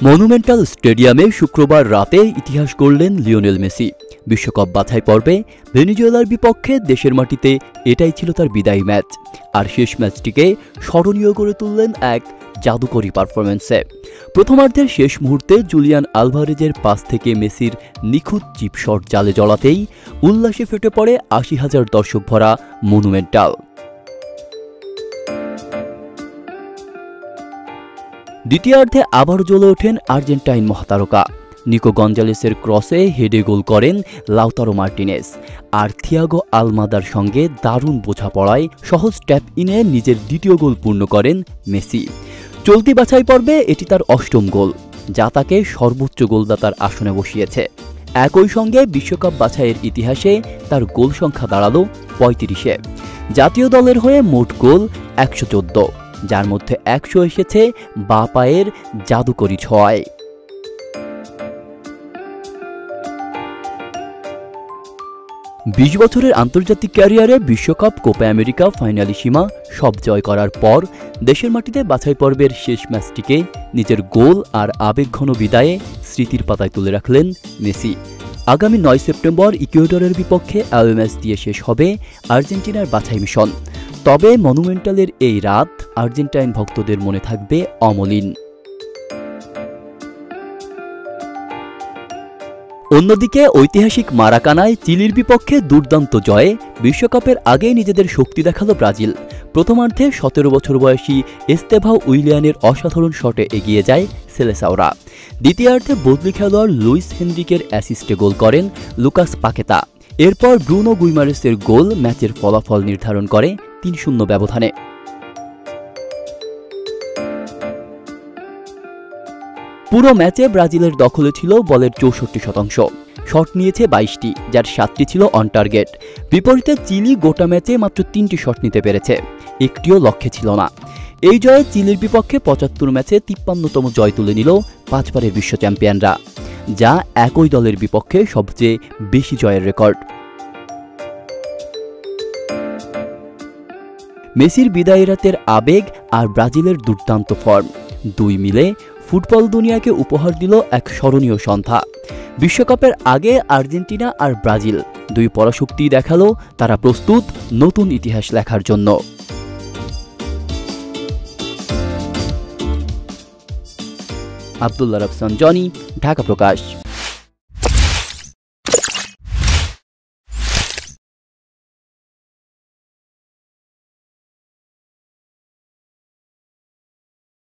Monumental স্টেডিয়ামে শুক্রবার রাতে ইতিহাস গড়লেন লিওনেল মেসি। বিশ্বকাপ বাছাই পর্বে ভেনেজুয়েলার বিপক্ষে দেশের মাটিতে এটাই ছিল তার বিদায়ী ম্যাচ। আর শেষ ম্যাচটিকে স্মরণীয় করে তুললেন এক জাদুকরী পারফরম্যান্সে। প্রথমার্ধের শেষ মুহূর্তে জুলিয়ান আলভারেজের পাস থেকে মেসির নিখুঁত চিপ শট জালে জড়াতেই উল্লাসে ফেটে পড়ে ৮০,০০০ দর্শক ভরা মনুমেন্টাল। দ্বিতীয়ার্ধে আবার জ্বলে ওঠেন আর্জেন্টাইন মহাতারকা। নিকো গঞ্জালেসের ক্রসে হেডে গোল করেন লাউতারো মার্টিনেজ। আর থিয়াগো আলমাদার সঙ্গে দারুণ বোঝাপড়ায় সহজ ট্যাপ ইনে নিজের দ্বিতীয় গোল পূর্ণ করেন মেসি। চলতি বাছাই পর্বে এটি তার ৮ম গোল, যা তাকে সর্বোচ্চ গোলদাতার আসনে বসিয়েছে। একই সঙ্গে বিশ্বকাপ বাছাইয়ের ইতিহাসে তার গোল সংখ্যা দাঁড়ালো ৩৫-এ। জাতীয় দলের হয়ে মোট গোল ১১৪, যার মধ্যে ১০০ এসেছে বাঁ পায়ের জাদুকরী ছোঁয়ায়। বিশ বছরের আন্তর্জাতিক ক্যারিয়ারে বিশ্বকাপ, কোপা আমেরিকা, ফাইনালিসিমা সব জয় করার পর দেশের মাটিতে বাছাই পর্বের শেষ ম্যাচটিকে নিজের গোল আর আবেগঘন বিদায়ে স্মৃতির পাতায় তুলে রাখলেন মেসি। আগামী ৯ সেপ্টেম্বর ইকুয়েডরের বিপক্ষে অ্যাওয়ে ম্যাচ দিয়ে শেষ হবে আর্জেন্টিনার বাছাই মিশন। তবে মনুমেন্টালের এই রাত আর্জেন্টাইন ভক্তদের মনে থাকবে অমলিন। অন্যদিকে ঐতিহাসিক মারাকানায় চিলির বিপক্ষে দুর্দান্ত জয়ে বিশ্বকাপের আগেই নিজেদের শক্তি দেখালো ব্রাজিল। প্রথমার্ধে ১৭ বছর বয়সী এস্তেভাও উইলিয়ানের অসাধারণ শটে এগিয়ে যায় সেলেসাওরা। দ্বিতীয়ার্ধে বদলি খেলোয়াড় লুইস হেনরিকের অ্যাসিস্টে গোল করেন লুকাস পাকেতা। এরপর ব্রুনো গুইমারেসের গোল ম্যাচের ফলাফল নির্ধারণ করে ৩-০ ব্যবধানে। পুরো ম্যাচে ব্রাজিলের দখলে ছিল বলের ৬৪%, শট নিয়েছে ২২টি, যার ৭টি ছিল অন টার্গেট। বিপরীতে চিলি গোটা ম্যাচে মাত্র ৩টি শট নিতে পেরেছে, একটিও লক্ষ্যে ছিল না। এই জয়ে চিলির বিপক্ষে ৭৫ ম্যাচে ৫৩তম জয় তুলে নিল ৫ বারের বিশ্ব চ্যাম্পিয়নরা, যা একই দলের বিপক্ষে সবচেয়ে বেশি জয়ের রেকর্ড। মেসির বিদায়ী রাতের আবেগ আর ব্রাজিলের দুর্দান্ত ফর্ম, দুই মিলে ফুটবল দুনিয়াকে উপহার দিল এক স্মরণীয় সন্ধ্যা। বিশ্বকাপের আগে আর্জেন্টিনা আর ব্রাজিল দুই পরাশক্তি দেখালো তারা প্রস্তুত নতুন ইতিহাস লেখার জন্য। আব্দুল্লাহ রাফসান জনি, ঢাকা প্রকাশ।